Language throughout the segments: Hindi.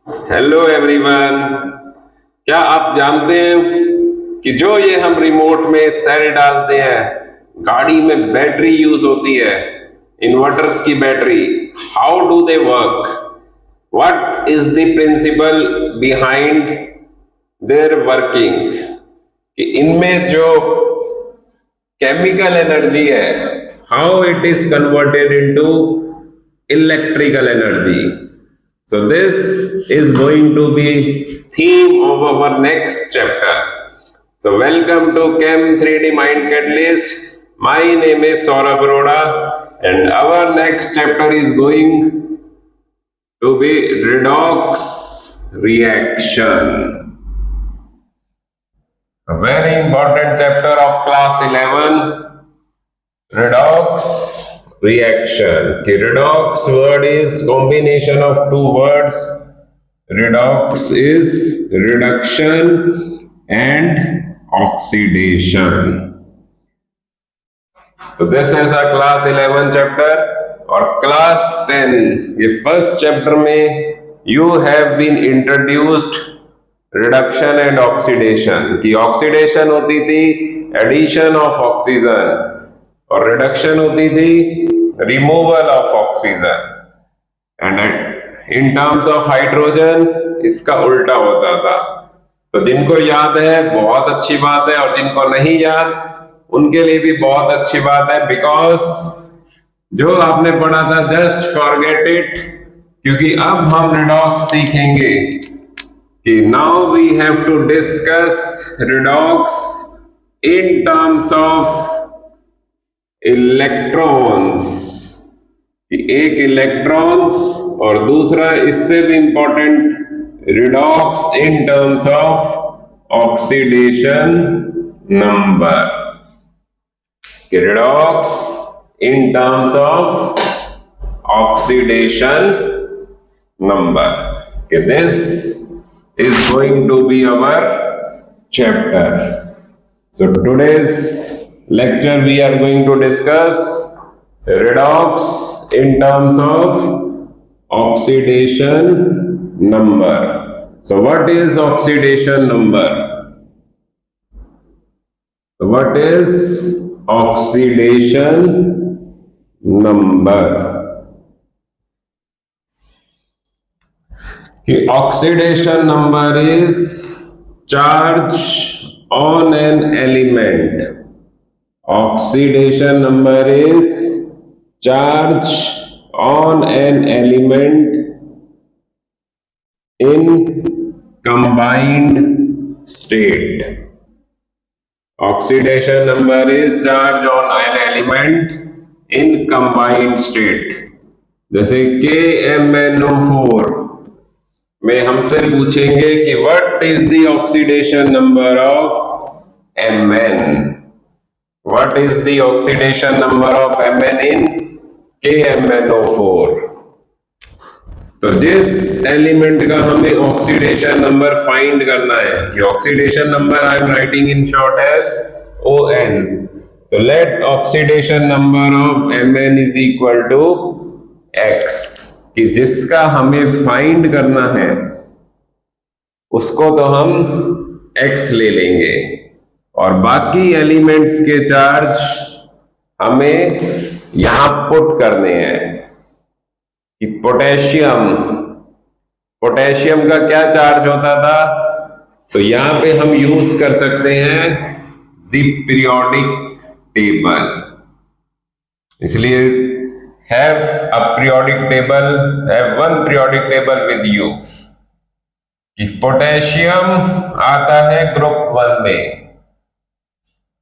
Hello everyone. क्या आप जानते हैं कि जो ये हम रिमोट में सेल डालते हैं, गाड़ी में बैटरी यूज होती है, इन्वर्टर्स की battery, how do they work? What is the principle behind there working? कि इनमें जो केमिकल एनर्जी है, how it is converted into electrical energy. So this is going to be theme of our next chapter. So welcome to Chem 3D Mind Catalyst. My name is Saurabh Arora and our next chapter is going to be redox reaction. A very important chapter of class 11, redox reaction. कि redox word is combination of two words. Redox is reduction and oxidation. तो this is a class 11 chapter और class 10 ये first chapter में you have been introduced reduction and oxidation. कि oxidation होती थी addition of oxygen और रिडक्शन होती थी removal of oxygen. And in terms of hydrogen इसका उल्टा होता था. तो जिनको याद है बहुत अच्छी बात है और जिनको नहीं याद उनके लिए भी बहुत अच्छी बात है, बिकॉज जो आपने पढ़ा था जस्ट फॉरगेट इट, क्योंकि अब हम रिडॉक्स सीखेंगे कि now we have to discuss redox in terms of electrons. एक इलेक्ट्रॉन्स और दूसरा इससे भी important redox in terms of oxidation number. Redox in terms of oxidation number. This is going to be our chapter. So today's lecture we are going to discuss redox in terms of oxidation number. So what is oxidation number? What is oxidation number? The oxidation number is charge on an element. Oxidation number is charge on an element in combined state. Oxidation number is charge on an element in combined state. जैसे KMnO4 में हमसे पूछेंगे कि what is the oxidation number of Mn? What is the oxidation number of Mn in KMnO4? तो जिस एलिमेंट का हमें ऑक्सीडेशन नंबर फाइंड करना है, कि oxidation number I am writing in short as ON. तो let oxidation number of Mn is equal to X, कि जिसका हमें फाइंड करना है उसको तो हम X ले लेंगे और बाकी एलिमेंट्स के चार्ज हमें यहां पुट करने हैं. कि पोटेशियम का क्या चार्ज होता था, तो यहां पे हम यूज कर सकते हैं द पीरियोडिक टेबल. इसलिए have a periodic table, have one periodic table with you. कि पोटेशियम आता है ग्रुप 1 में.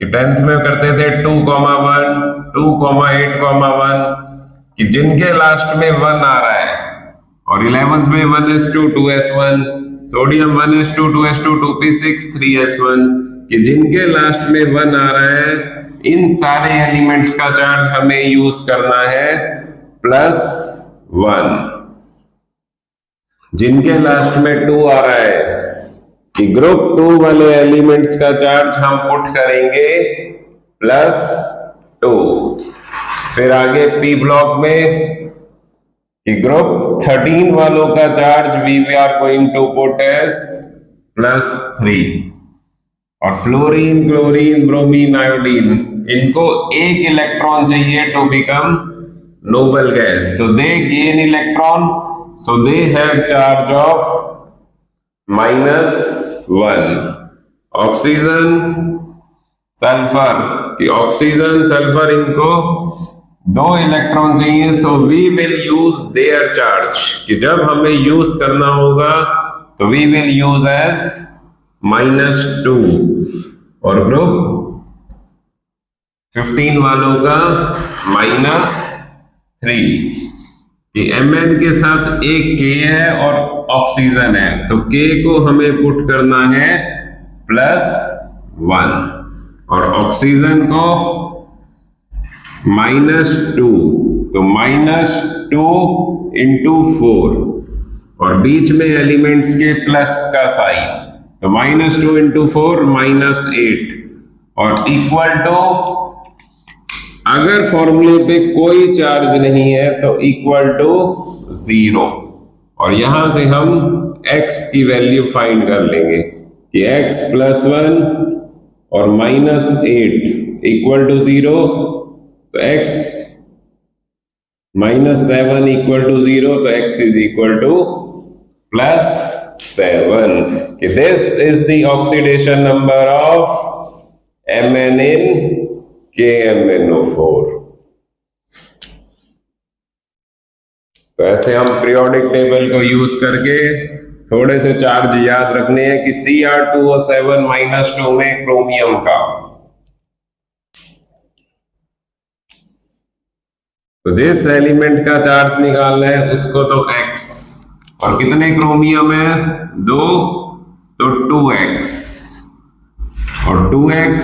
10th में करते थे 2,1, 2,8,1, कि जिनके लास्ट में 1 आ रहा है, और 11th में 1s2 2s1, sodium 1s2 2s2 2p6 3s1, कि जिनके लास्ट में 1 आ रहा है, इन सारे एलिमेंट्स का चार्ज हमें यूज करना है +1. जिनके लास्ट में 2 आ रहा है, कि ग्रुप 2 वाले एलिमेंट्स का चार्ज हम पुट करेंगे +2. फिर आगे P ब्लॉक में कि ग्रुप 13 वालों का charge we are going to put as +3 और फ्लोरीन, क्लोरीन, ब्रोमीन, आयोडीन इनको एक इलेक्ट्रॉन चाहिए टू बिकम नोबल गैस, तो they gain electron, so they have charge of -1। Oxygen, sulphur कि ऑक्सीजन सल्फर इनको 2 इलेक्ट्रॉन चाहिए, so we will use their charge कि जब हमें यूज करना होगा तो वी विल यूज एज -2 और ग्रुप 15 वालों का -3 कि Mn के साथ एक K है और ऑक्सीजन है, तो K को हमें पुट करना है +1 और ऑक्सीजन को -2, तो -2 × 4 और बीच में एलिमेंट्स के प्लस का साइन, तो -2 × 4 -8 और इक्वल टू, अगर फॉर्मूले पे कोई चार्ज नहीं है तो इक्वल टू 0 और यहां से हम x की वैल्यू फाइंड कर लेंगे कि x +1 और -8 इक्वल टू 0, तो x -7 इक्वल टू 0, तो x इज इक्वल टू +7 कि this is the oxidation number of Mn in KMnO4। तो ऐसे हम पीरियोडिक टेबल को यूज करके थोड़े से चार्ज याद रखने हैं कि Cr2O7 -2 में क्रोमियम का, तो जिस एलिमेंट का चार्ज निकालना है उसको तो x और कितने क्रोमियम है 2, तो 2x और 2x,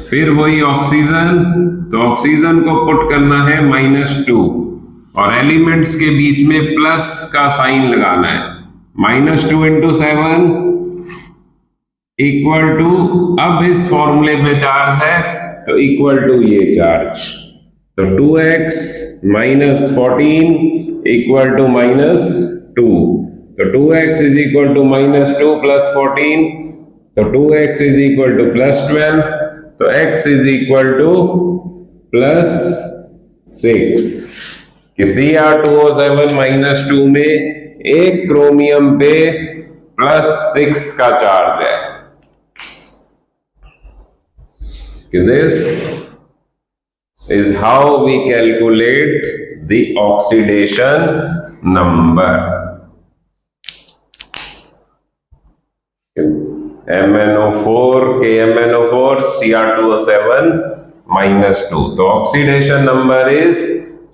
फिर वही ऑक्सीजन, तो ऑक्सीजन को पुट करना है -2 और एलिमेंट्स के बीच में प्लस का साइन लगाना है, -2 × 7 इक्वल टू, अब इस फॉर्मूले में चार्ज है तो इक्वल टू ये चार्ज, तो 2x -14 इक्वल टू -2, तो 2x इज इक्वल टू -2 + 14, तो 2x इज इक्वल टू +12, तो x इज इक्वल टू +6 कि Cr2O7 -2 में एक क्रोमियम पे +6 का चार्ज है कि this is how we calculate the oxidation number. MnO4, KMnO4, Cr2O7 -2. तो oxidation number is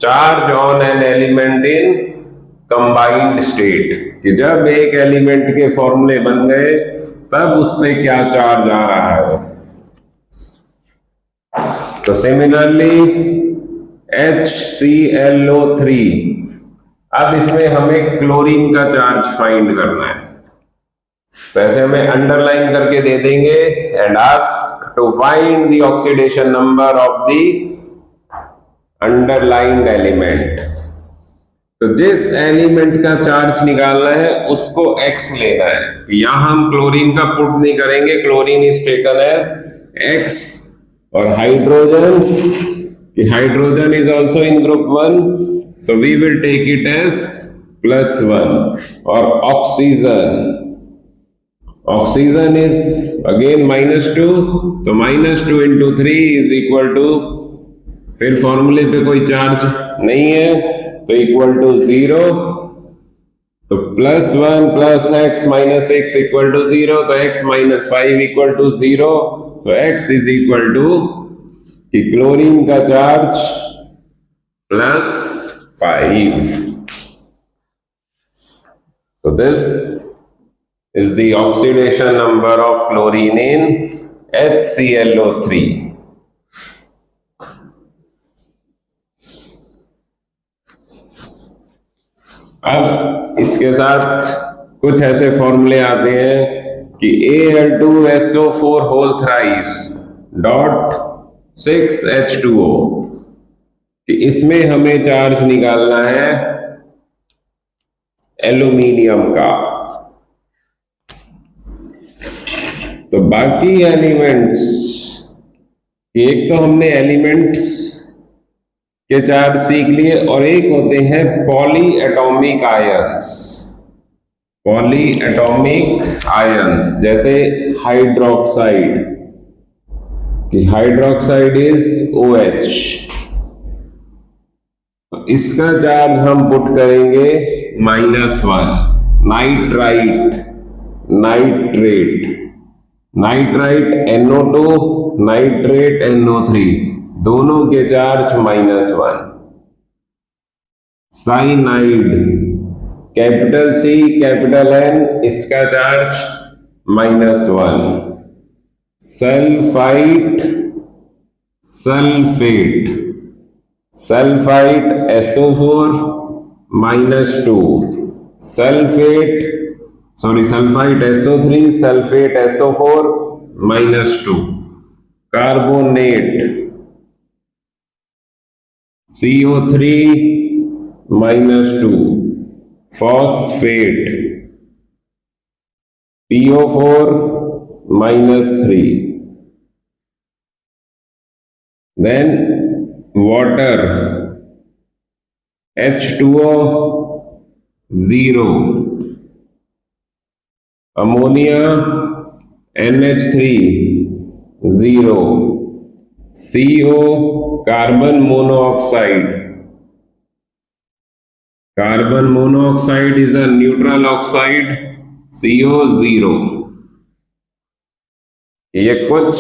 charge on an element in combined state कि जब एक एलिमेंट के फॉर्मूले बन गए तब उसमें क्या चार्ज आ रहा है। तो सिमिलरली HClO3, अब इसमें हमें क्लोरीन का चार्ज फाइंड करना है, तो ऐसे हमें अंडरलाइन करके दे देंगे and ask to find the oxidation number of the underlined element. तो जिस एलिमेंट का चार्ज निकालना है उसको x लेना है, यहां हम क्लोरीन का पुट नहीं करेंगे, chlorine is taken as x और हाइड्रोजन कि hydrogen is also in group 1, so we will take it as +1 और ऑक्सीजन इज अगेन -2, तो -2 × 3 इज इक्वल टू, फिर फॉर्मूले पे कोई चार्ज नहीं है तो इक्वल टू 0, तो +1 + x -6 इक्वल टू 0, तो x -5 equal to 0, so x is equal to कि क्लोरीन का charge +5, so this is the oxidation number of chlorine in HClO3। अब इसके साथ कुछ ऐसे फॉर्मूले आते हैं कि Al2SO4 whole thrice dot 6H2O कि इसमें हमें चार्ज निकालना है एल्यूमिनियम का। तो बाकी एलिमेंट्स, एक तो हमने एलिमेंट्स के चार्ज सीख लिए और एक होते हैं poly atomic ions. Poly atomic ions जैसे हाइड्रोक्साइड, कि हाइड्रोक्साइड इज OH, तो इसका चार्ज हम पुट करेंगे -1। Nitrite, nitrate, nitrite NO2, nitrate NO3, दोनों के charge -1। Cyanide, capital C capital N, इसका charge -1। Sulphite, sulphate, sulphite SO4 -2, sulphate sulphite SO3, sulphate SO4 -2, carbonate CO3 -2, phosphate PO4 -3, then water H2O 0, ammonia NH3 0, CO carbon monoxide, carbon monoxide is a neutral oxide, CO 0। ये कुछ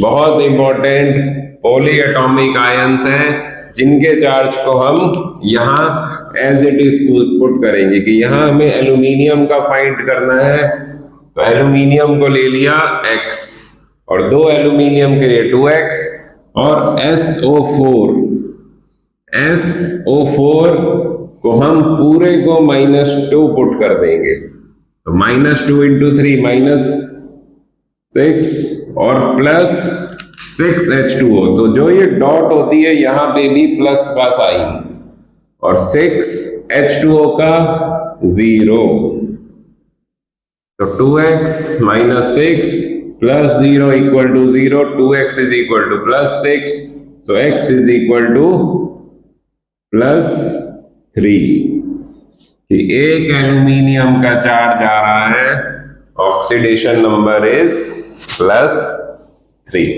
बहुत इंपॉर्टेंट पॉली एटॉमिक आयंस हैं जिनके चार्ज को हम यहाँ एज इट इज पुट करेंगे कि यहाँ हमें एल्यूमिनियम का फाइंड करना है, तो एल्यूमिनियम को ले लिया X और दो एल्यूमिनियम के लिए 2X और SO4, SO4 को हम पूरे को -2 पुट कर देंगे, तो -2 × 3 -6 और +6 H2O, तो जो ये डॉट होती है यहां पे भी प्लस का साइन और 6 H2O का 0, तो 2X - 6 + 0 = 0, 2X = +6, so X = +3 कि एक एल्यूमिनियम का चार्ज आ रहा है, oxidation number is +3।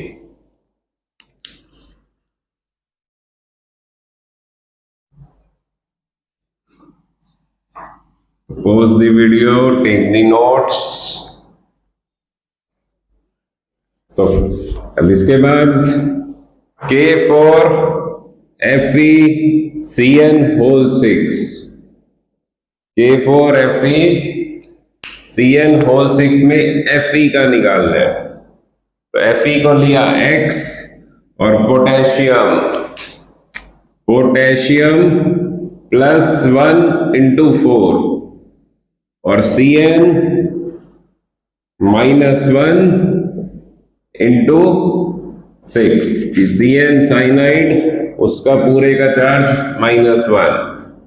Pause the video, take the notes। So अब इसके बाद K4FeCN6, K4FeCN6 में Fe का निकालना है, तो Fe को लिया X और पोटेशियम +1 × 4 और Cn -1 × 6 कि Cn साइनाइड, उसका पूरे का चार्ज -1,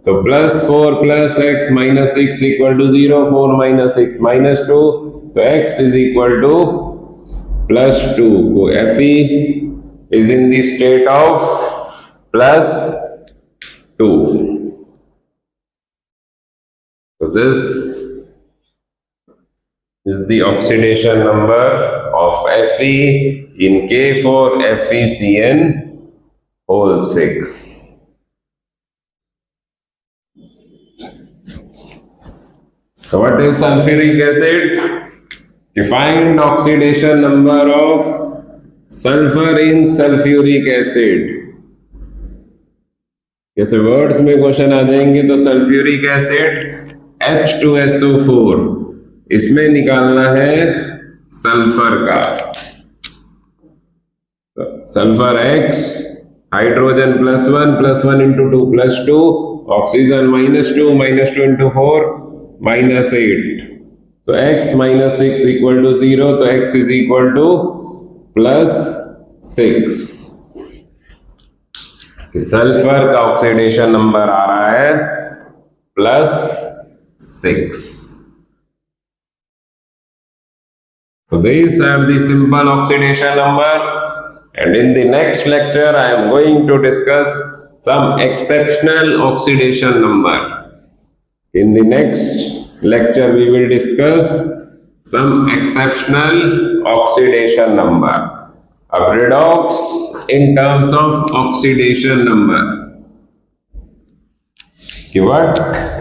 तो +4 + X - 6 = 0, 4 - 6 -2, तो X = +2, को Fe is in the state of +2, so this is the oxidation number of Fe in K4FeCN6। So what is sulfuric acid? Find oxidation number of sulfur in sulfuric acid। जैसे वर्ड्स में क्वेश्चन आ जाएंगे, तो सल्फ्यूरिक एसिड H2SO4, इसमें निकालना है सल्फर का, तो sulphur X, hydrogen +1 + 1 × 2 +2, oxygen -2 × 4 -8, so X - 6 = 0, तो X = +6 कि सल्फर का ऑक्सीडेशन नंबर आ रहा है +6। 6. So these are the simple oxidation number, and in the next lecture I am going to discuss some exceptional oxidation number. In the next lecture we will discuss some exceptional oxidation number. A redox in terms of oxidation number. कि what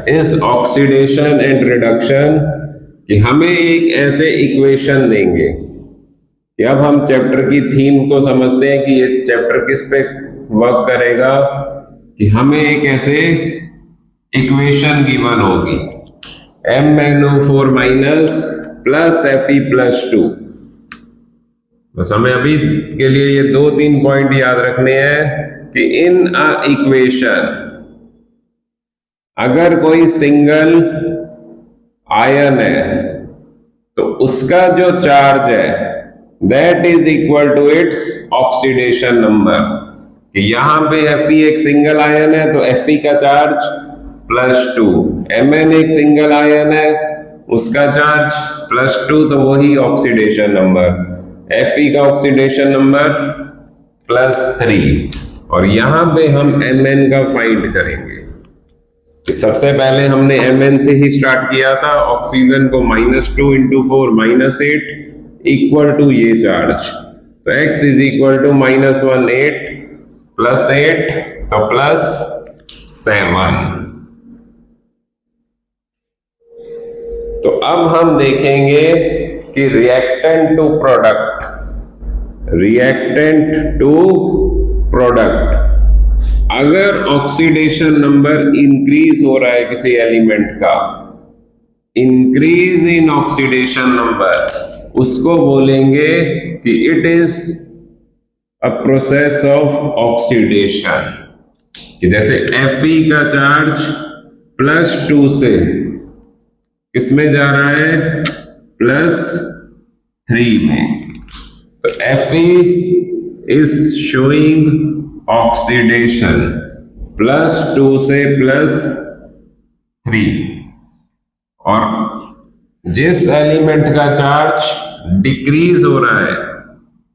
is oxidation and reduction? कि हमें एक ऐसे इक्वेशन देंगे कि अब हम चैप्टर की थीम को समझते हैं कि ये चैप्टर किस पे वर्क करेगा, कि हमें एक ऐसे इक्वेशन गिवन होगी MnO4 minus plus Fe plus 2. बस हमें अभी के लिए ये 2-3 पॉइंट याद रखने हैं कि इन अ इक्वेशन अगर कोई सिंगल आयन है तो उसका जो चार्ज है that is equal to its oxidation number. कि यहां पे Fe एक सिंगल आयन है तो Fe का चार्ज +2, Mn एक सिंगल आयन है उसका चार्ज +2, तो वही ऑक्सीडेशन नंबर. Fe का ऑक्सीडेशन नंबर +3, और यहां पे हम Mn का फाइंड करेंगे. सबसे पहले हमने Mn से ही स्टार्ट किया था. ऑक्सीजन को -2 × 4 -8 इक्वल टू ये चार्ज, तो x इज इक्वल टू -1 8 + 8 तो +7. तो अब हम देखेंगे कि रिएक्टेंट टू प्रोडक्ट अगर ऑक्सीडेशन नंबर इंक्रीज हो रहा है किसी एलिमेंट का, इंक्रीज इन ऑक्सीडेशन नंबर, उसको बोलेंगे कि it is a process of oxidation. कि जैसे Fe का चार्ज +2 से किसमें जा रहा है +3 में, तो Fe इज शोइंग ऑक्सीडेशन +2 से +3. और जिस एलिमेंट का चार्ज डिक्रीज हो रहा है,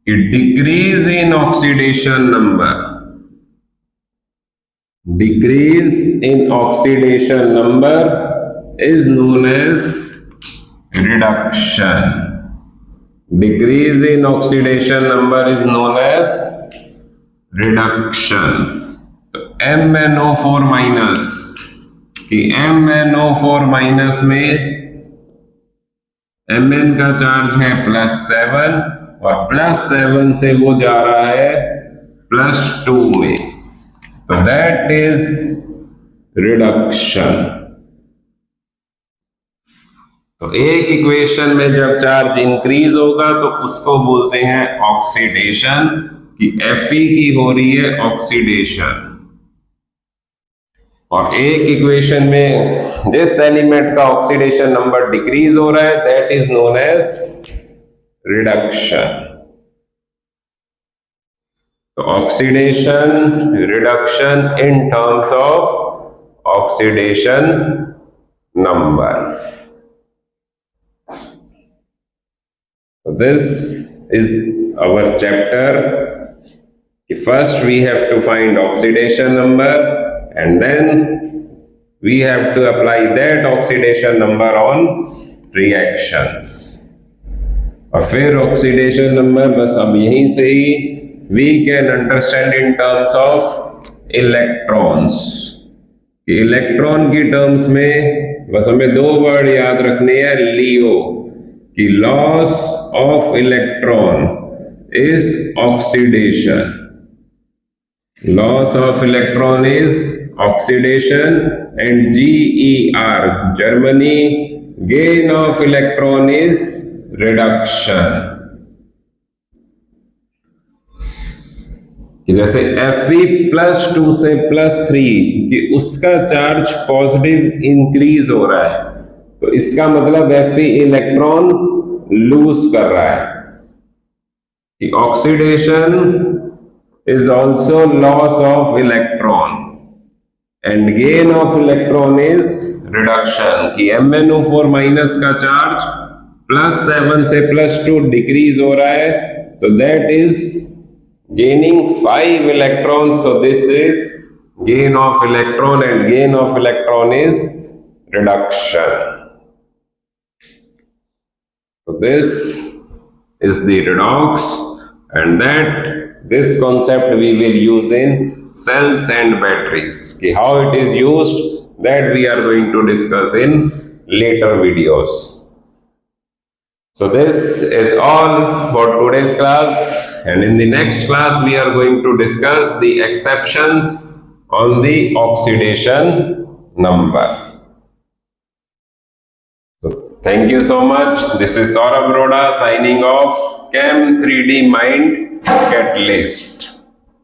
कि decrease in oxidation number, decrease in oxidation number is known as reduction. Decrease in oxidation number is known as reduction. तो MnO4 माइनस, कि MnO4 माइनस में Mn का चार्ज है +7 और +7 से वो जा रहा है +2 में, तो दैट इज रिडक्शन. तो एक इक्वेशन में जब चार्ज इंक्रीज होगा तो उसको बोलते हैं ऑक्सीडेशन, कि Fe की हो रही है ऑक्सीडेशन. और एक इक्वेशन में जिस एलिमेंट का ऑक्सीडेशन नंबर डिक्रीज हो रहा है that is known as reduction. तो oxidation, reduction in terms of oxidation number. This is our chapter. First we have to find oxidation number and then we have to apply that oxidation number on reactions. और फिर oxidation number बस अब यहीं से ही we can understand in terms of electrons. Electron की टर्म्स में बस हमें 2 वर्ड याद रखने हैं. लियो, कि loss of electron is oxidation. Loss of electron is oxidation. And GER, Germany, gain of electron is reduction. जैसे Fe +2 से +3 कि उसका चार्ज पॉजिटिव इंक्रीज हो रहा है, तो इसका मतलब Fe इलेक्ट्रॉन लूज कर रहा है. कि oxidation is also loss of electron and gain of electron is reduction, कि MnO4 माइनस का चार्ज +7 से +2 डिक्रीज हो रहा है, तो that is gaining 5 electrons. So this is gain of electron, and gain of electron is reduction. So this is the redox, and that this concept we will use in cells and batteries. Okay, how it is used, that we are going to discuss in later videos. So this is all for today's class, and in the next class we are going to discuss the exceptions on the oxidation number. So thank you so much. This is Saurabh Roda signing off. Chem 3D Mind Catalyst.